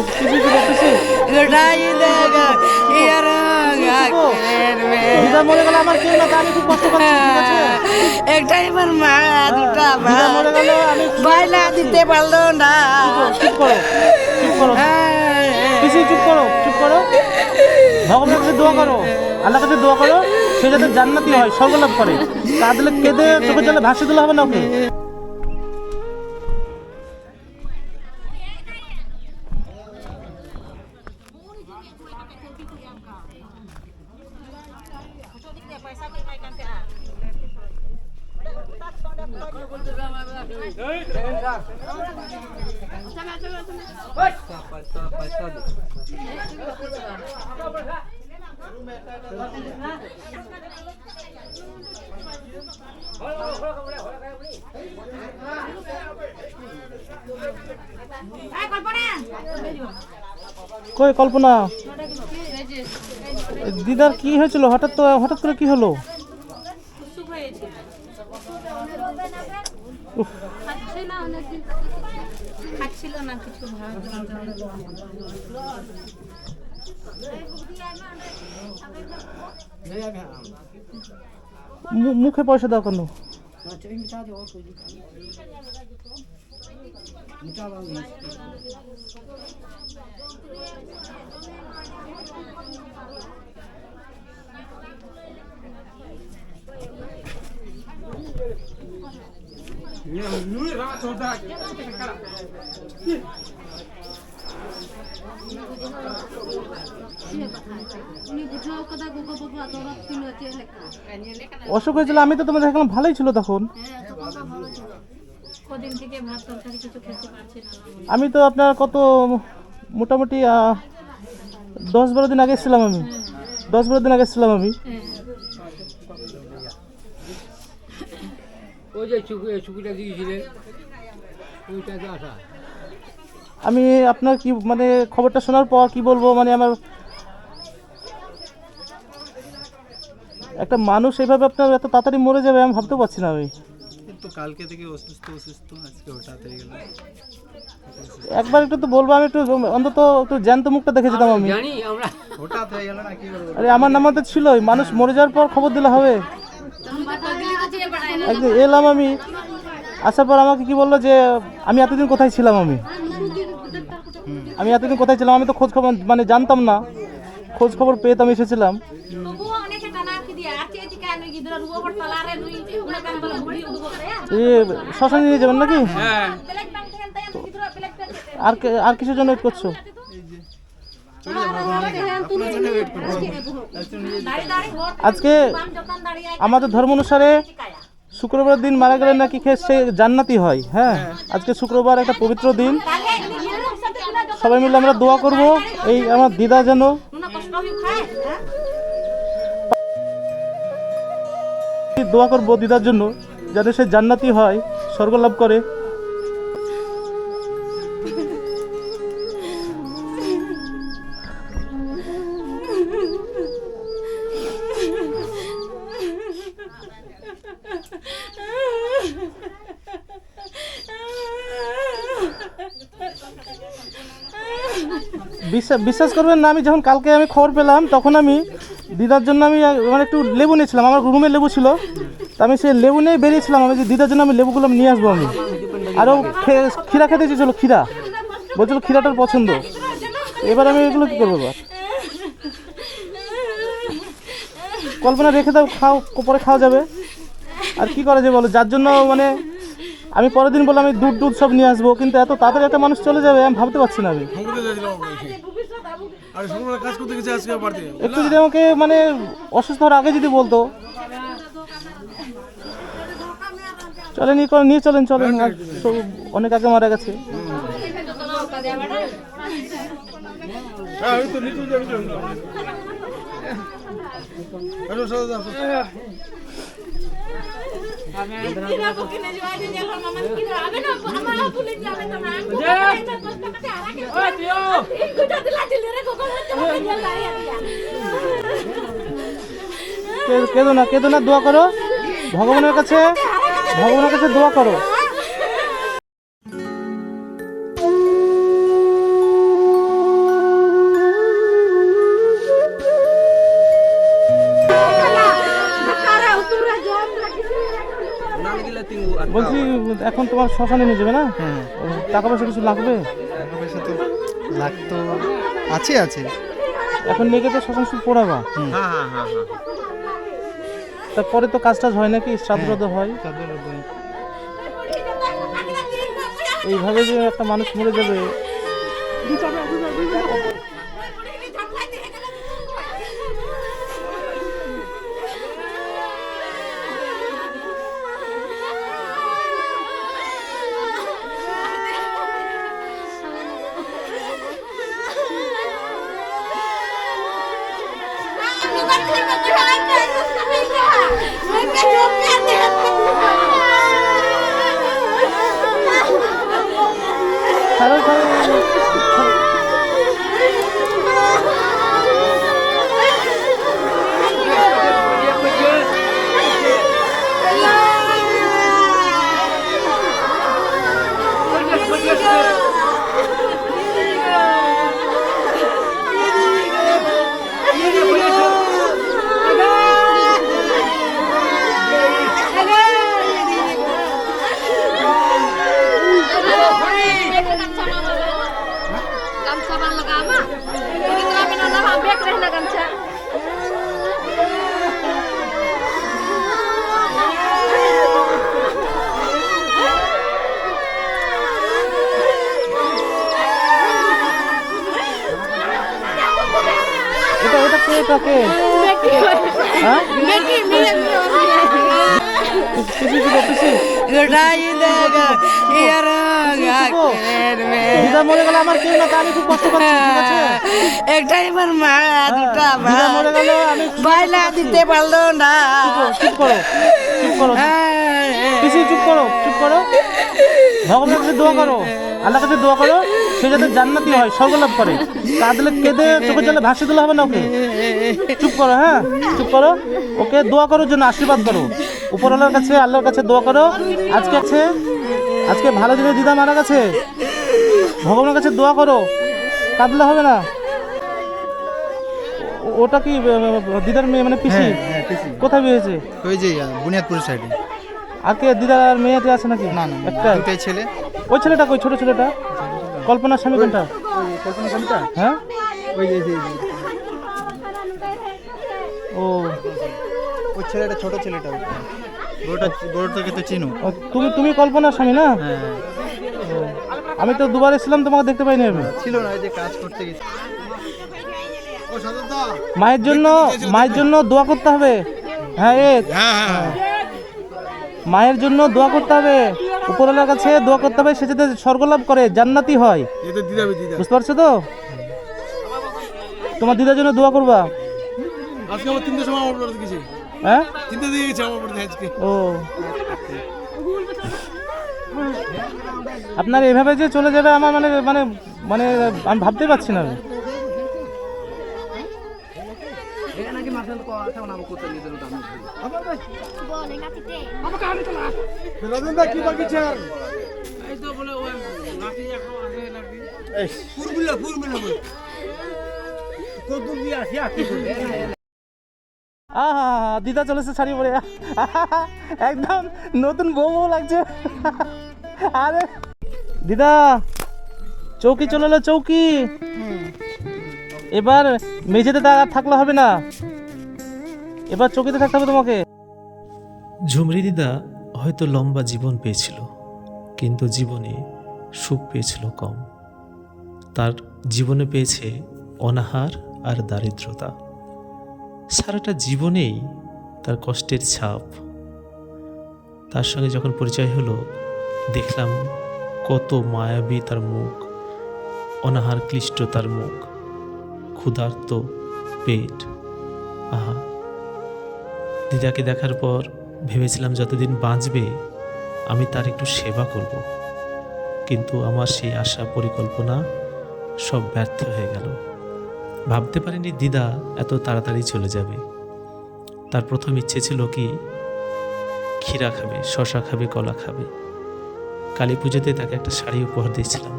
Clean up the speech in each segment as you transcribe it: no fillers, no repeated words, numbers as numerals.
পিসি কি বলতেছি দিদা মরে গেলে আমার কেউ না, তা আমি খুব কষ্ট পাচ্ছি, ঠিক আছে? একটাই আমার মা, দুটা দিদা মরে গেলে আমি বাইলা দিতে পারলো না। চুপ করো, চুপ করো পিসি, চুপ করো, চুপ করো। ভগবানের কাছে দোয়া করো, আল্লাহর কাছে দোয়া করো, সে যাতে জান্নাতি হয়, স্বর্গ লাভ করে। তা দিলে কেঁদে চোখের জলে ভাসিয়ে দিলে হবে না ওকে। কই কল্পনা, দিদার কি হয়েছিল হঠাৎ, তো হঠাৎ করে কি হলো? মুখে পয়সা দাও কেন? অসুখ হয়েছিল, আমি তো তোমাদের দেখলাম ভালোই ছিল তখন। আমি তো আপনার কত মোটামুটি 10-12 দিন আগে ছিলাম, আমি 10-12 দিন আগে ছিলাম আমি। আমি আপনার কি মানে খবরটা শোনার পর কি বলবো, মানে আমার একটা মানুষ এইভাবে আপনার এত তাড়াতাড়ি মরে যাবে আমি ভাবতে পারছি না। আমি কিন্তু কালকে থেকে অসুস্থ আজকে হঠাৎ হয়ে গেল। একবার একটু তো বলবো, আমি একটু অন্তত একটু জ্যান্ত মুখটা দেখে যেতাম আমি। হঠাৎ হয়ে গেল না, কি বলবো? আরে আমার নাম তো ছিলই, মানুষ মরে যাওয়ার পর খবর দিলে হবে। একদিন এলাম আমি, আসার পর আমাকে কি বললো যে আমি এতদিন কোথায় ছিলাম, আমি এতদিন কোথায় ছিলাম, আমি তো খোঁজ খবর মানে জানতাম না, খোঁজ খবর পেয়ে তো আমি এসেছিলাম। শ্মশানে নিয়ে যাবেন নাকি? আর কিসের জন্য ওয়েট করছো? আজকে আমাদের ধর্ম অনুসারে শুক্রবার দিন মারা গেলে নাকি সে জান্নাতি হয়। হ্যাঁ, আজকে শুক্রবার একটা পবিত্র দিন, সবাই মিলে আমরা দোয়া করব এই আমার দিদা যেন দোয়া করবো দিদার জন্য যাতে সে জান্নাতি হয়, স্বর্গ লাভ করে। বিশ্বাস করবেন না, আমি যখন কালকে আমি খবর পেলাম তখন আমি দিদার জন্য আমি মানে একটু লেবু নিয়েছিলাম, আমার রুমে লেবু ছিল, তা আমি সেই লেবু নিয়ে বেরিয়েছিলাম, আমি যে দিদার জন্য আমি লেবুগুলো নিয়ে আসবো। আমি আরও ক্ষীরা খেতে চেয়েছিলো, ক্ষীরা বলছিল ক্ষীরাটার পছন্দ। এবার আমি এগুলো কী করবো? এবার কল্পনা রেখে দাও, খাও, পরে খাওয়া যাবে। আর কি করা যায় বলো, যার জন্য মানে আমি পরের দিন বললাম আমি দুধ সব নিয়ে আসবো, কিন্তু এত তাড়াতাড়ি একটা মানুষ চলে যাবে আমি ভাবতে পারছি না। আমি একটু যদি আমাকে মানে অসুস্থ হওয়ার আগে যদি বলতো। চলেন নিয়ে চলেন, আর অনেক আগে মারা গেছে। কেঁদো না, দোয়া করো ভগবানের কাছে দোয়া করো। বলছি এখন তোমার শ্মশানে নিয়ে যাবে না? হ্যাঁ, ও, টাকা পয়সা কিছু লাগবে? টাকা পয়সা তো লাগতো, আছে আছে। এখন নিয়ে গিয়ে তো শ্মশান শুধু পোড়াবা, তারপরে তো কাজ টাজ হয় নাকি, শ্রাদ্ধ হয়? এইভাবে যে একটা মানুষ মরে যাবে, ছাড়ো ছাড়ো। Gamsa bang lagama? Hindi kami na nahabek rin na gamsa. এটা কে, এটা কে? হ্যাঁ? পিসি ছিল, পিসি। দিদা মরে গেলে আমার কেউ না, তা আমি খুব কষ্ট পাচ্ছি, ঠিক আছে? একটাই আমার মা, দুটা দিদা মরে গেলে আমি বাইলা দিতে পারলো না। চুপ করো, চুপ করো, পিসি চুপ করো, চুপ করো। ভগবানের কাছে দোয়া করো, আল্লাহর কাছে দোয়া করো, সে যাতে জান্নাতি হয়, স্বর্গ লাভ করে। কাঁদলে কেঁদে চোখের জলে ভাসিয়ে দিলে হবে না ওকে। চুপ করো, হ্যাঁ চুপ করো। ওকে দোয়া করার জন্য আশীর্বাদ করো, উপরওয়ালার কাছে, আল্লাহর কাছে দোয়া করো। আজকে ভালো দিনে দিদা মারা গেছে, ভগবানের কাছে দোয়া করো, কাঁদলে হবে না। ওটা কি দিদার মেয়ে, মানে পিসি? হ্যাঁ, পিসি। কোথায় বিয়ে হয়েছে? ওই যে বুনিয়াদপুর সাইডে। আর কে দিদার মেয়েতে আছে নাকি? না না, একটা দুটাই ছেলে। ওই ছেলেটা কই, ছোট ছেলেটা? কল্পনার স্বামী কোনটা? ওই কল্পনা স্বামীটা, হ্যাঁ, ওই যে ও ওই ছেলেটা, ছোট ছেলেটা, বড়টাকে তো চিনো। ও, তুমি কল্পনার স্বামী না? হ্যাঁ, ও, আমি তো দুবার এসেছিলাম, তোমাকে দেখতে পাইনি আমি। ছিল না, ওই যে কাজ করতে গেছে। মায়ের জন্য দোয়া করতে হবে। হ্যাঁ, মায়ের জন্য দোয়া করতে হবে, উপরওয়ালার কাছে দোয়া করতে হবে, সে যাতে স্বর্গ লাভ করে, জান্নাতি হয়। বুঝতে পারছো তো? তোমার দিদার জন্য দোয়া করবা। আজকে আমার 3টার সময় আমার বাড়িতে গেছে, হ্যাঁ, 3টা দিয়ে গেছে আমার বাড়িতে আজকে। ও আপনার এভাবে যে চলে যাবে, আমার মানে মানে মানে আমি ভাবতেই পারছি না। কি বাকি চার এই তো বলে ওই নাকি এখন আছে নাকি এই ফুরবিলা কত দূর দিয়ে আসি কি বলে আহা, দিদা চলেছে শাড়ি পরে, একদম নতুন বউ লাগছে। আরে দিদা, চৌকি চলে এলো, চৌকি। এবার মেঝেতে আর থাকলে হবে না, এবার চৌকিতে থাকতে হবে তোমাকে। ঝুমরি দিদা হয়তো লম্বা জীবন পেয়েছিল, কিন্তু জীবনে সুখ পেয়েছিল কম। তার জীবনে পেয়েছে অনাহার আর দারিদ্রতা। সারাটা জীবনেই তার কষ্টের ছাপ। তার সঙ্গে যখন পরিচয় হলো, দেখলাম কত মায়াবী তার মুখ, অনাহার ক্লিষ্ট তার মুখ, ক্ষুধার্ত পেট। আহা, দিদাকে দেখার পর ভেবেছিলাম যতদিন বাঁচবে আমি তার একটু সেবা করব, কিন্তু আমার সেই আশা পরিকল্পনা সব ব্যর্থ হয়ে গেল। ভাবতে পারিনি দিদা এত তাড়াতাড়ি চলে যাবে। তার প্রথম ইচ্ছে ছিল কি, ক্ষীরা খাবে, শশা খাবে, কলা খাবে। কালী পুজোতে তাকে একটা শাড়ি উপহার দিয়েছিলাম,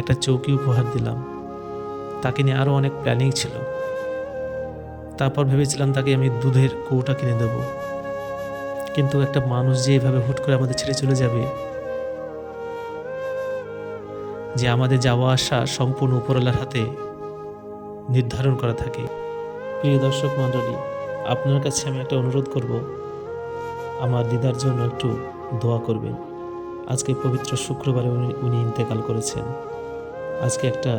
একটা চৌকি উপহার দিলাম। তাকে নিয়ে আরও অনেক প্ল্যানিং ছিল। তারপর ভেবেছিলাম তাকে আমি দুধের কৌটা কিনে দেব, কিন্তু একটা মানুষ যে এভাবে হুট করে আমাদের ছেড়ে চলে যাবে, যে আমাদের যাওয়া আসা সম্পূর্ণ উপরওয়ালার হাতে নির্ধারণ করা থাকে। প্রিয় দর্শক মণ্ডলী, আপনার কাছে আমি একটা অনুরোধ করব, আমার দিদার জন্য একটু দোয়া করবেন। আজকে পবিত্র শুক্রবারে উনি ইন্তেকাল করেছেন। আজকে একটা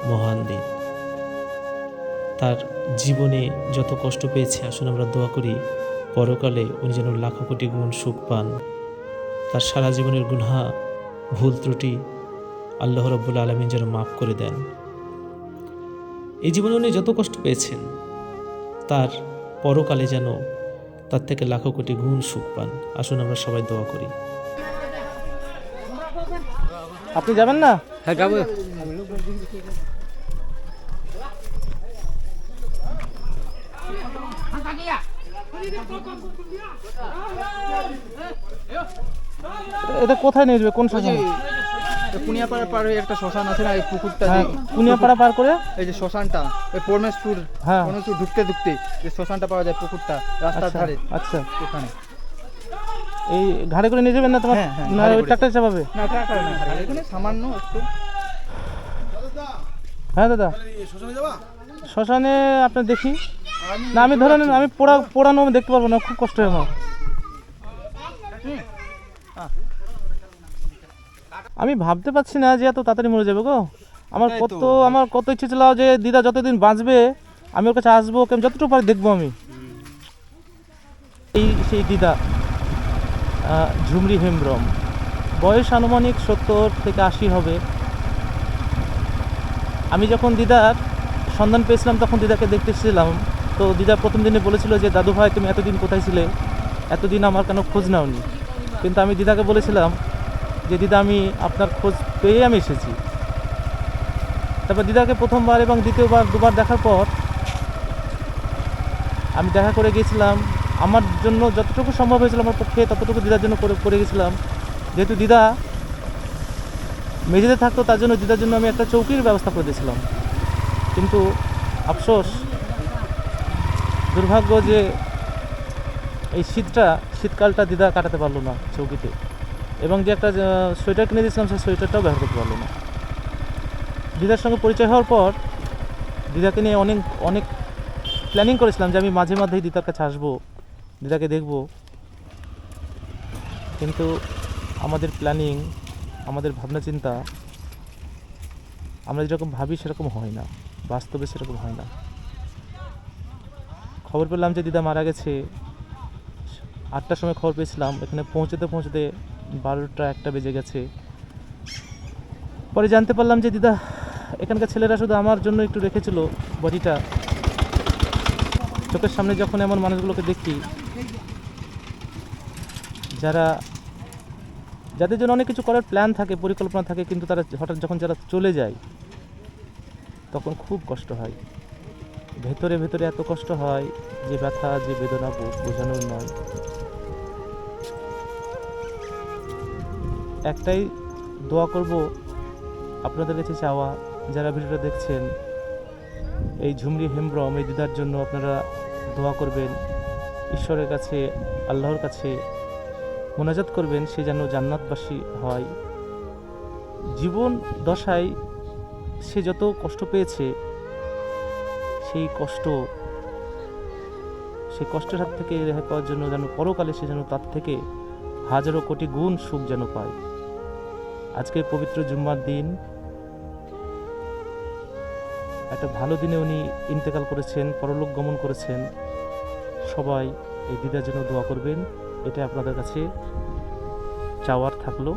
মহান দিন। তার জীবনে যত কষ্ট পেয়েছে, আসুন আমরা দোয়া করি পরকালে উনি যেন লাখো কোটি গুণ সুখ পান। তার সারা জীবনের গুনাহ ভুল ত্রুটি আল্লাহ রাব্বুল আলামিন যেন মাফ করে দেন। এই জীবনে উনি যত কষ্ট পেয়েছেন, তার পরকালে যেন তার থেকে লাখো কোটি গুণ সুখ পান। আসুন আমরা সবাই দোয়া করি। আপনি যাবেন না? হ্যাঁ যাবো। এটা কোথায় নিয়ে যাবে? কোন শ্মশানে? কুনিয়াপাড়া পার হয়ে একটা শ্মশান আছে না, এই পুকুরটা হ্যাঁ, যে- কুনিয়াপাড়া পার করে। এই যে শ্মশানটা, ওই পরমেশপুর হ্যাঁ। পরমেশপুর ঢুকতে যে শ্মশানটা পাওয়া যায়, পুকুরটা রাস্তার আচ্ছা, ধারে, আচ্ছা। ওখানে। এই ঘাড়ে করে নিয়ে যাবেন না তোমার? হ্যাঁ, হ্যাঁ, না ঘাড়ে ওই করে। ট্রাক্টর চাপাবে? না ট্রাক্টর না, এখানে সামান্য একটু। হ্যাঁ দাদা, শ্মশানে আপনার দেখি না, আমি ধরেন আমি পোড়ানো আমি দেখতে পারবো না, খুব কষ্ট হয় আমার। আমি ভাবতে পারছি না যে এত তাড়াতাড়ি মরে যাবে গো। আমার কত ইচ্ছে ছিল যে দিদা যতদিন বাঁচবে আমি ওর কাছে আসবো, ওকে আমি যতটুকু পারি দেখবো আমি। সেই দিদা ঝুমরি হেমব্রম, বয়স আনুমানিক 70 থেকে 80 হবে। আমি যখন দিদার সন্ধান পেয়েছিলাম তখন দিদাকে দেখতে এসেছিলাম। তো দিদা প্রথম দিনে বলেছিল যে দাদু ভাই তুমি এতদিন কোথায় ছিলে, এতদিন আমার কেন খোঁজ নাওনি। কিন্তু আমি দিদাকে বলেছিলাম যে দিদা আমি আপনার খোঁজ পেয়ে আমি এসেছি। তারপর দিদাকে প্রথমবার এবং দ্বিতীয়বার দুবার দেখার পর আমি দেখা করে গিয়েছিলাম। আমার জন্য যতটুকু সম্ভব হয়েছিল আমার পক্ষে ততটুকু দিদার জন্য করে গেছিলাম। যেহেতু দিদা মেঝেতে থাকতো, তার জন্য দিদার জন্য আমি একটা চৌকির ব্যবস্থা করে দিয়েছিলাম। কিন্তু আফসোস, দুর্ভাগ্য যে এই শীতকালটা দিদা কাটাতে পারলো না চৌকিতে, এবং যে একটা সোয়েটার কিনে দিয়েছিলাম সেই সোয়েটারটাও ব্যবহার করতে পারলো না। দিদার সঙ্গে পরিচয় হওয়ার পর দিদাকে নিয়ে অনেক প্ল্যানিং করেছিলাম যে আমি মাঝে মাঝেই দিদার কাছে আসবো, দিদাকে দেখব। কিন্তু আমাদের প্ল্যানিং, আমাদের ভাবনা চিন্তা, আমরা যেরকম ভাবি সেরকম হয় না, বাস্তবে সেরকম হয় না। খবর পেলাম যে দিদা মারা গেছে 8টার সময় খবর পেয়েছিলাম। এখানে পৌঁছতে 12টা 1টা বেজে গেছে। পরে জানতে পারলাম যে দিদা এখানকার ছেলেরা শুধু আমার জন্য একটু রেখেছিল বডিটা। চোখের সামনে যখন এমন মানুষগুলোকে দেখি যাদের জন্য অনেক কিছু করার প্ল্যান থাকে, পরিকল্পনা থাকে, কিন্তু তারা হঠাৎ যখন যারা চলে যায় তখন খুব কষ্ট হয়। ভেতরে ভেতরে এত কষ্ট হয় যে ব্যথা, যে বেদনা বোঝানোর নয়। একটাই দোয়া করব আপনাদের কাছে চাওয়া, যারা ভিডিওটা দেখছেন, এই ঝুমরি হেমব্রম এই দিদার জন্য আপনারা দোয়া করবেন। ঈশ্বরের কাছে, আল্লাহর কাছে মোনাজাত করবেন সে যেন জান্নাতবাসী হয়। জীবন দশায় সে যত কষ্ট পেয়েছে, সেই কষ্টের হাত থেকে রেহাই পাওয়ার জন্য যেন পরকালে সে যেন তার থেকে হাজারো কোটি গুণ সুখ যেন পায়। আজকে পবিত্র জুম্মার দিন, একটা ভালো দিনে উনি ইন্তেকাল করেছেন, পরলোক গমন করেছেন। সবাই এই দিদার জন্য দোয়া করবেন, এটা আপনাদের কাছে চাওয়ার থাকলো।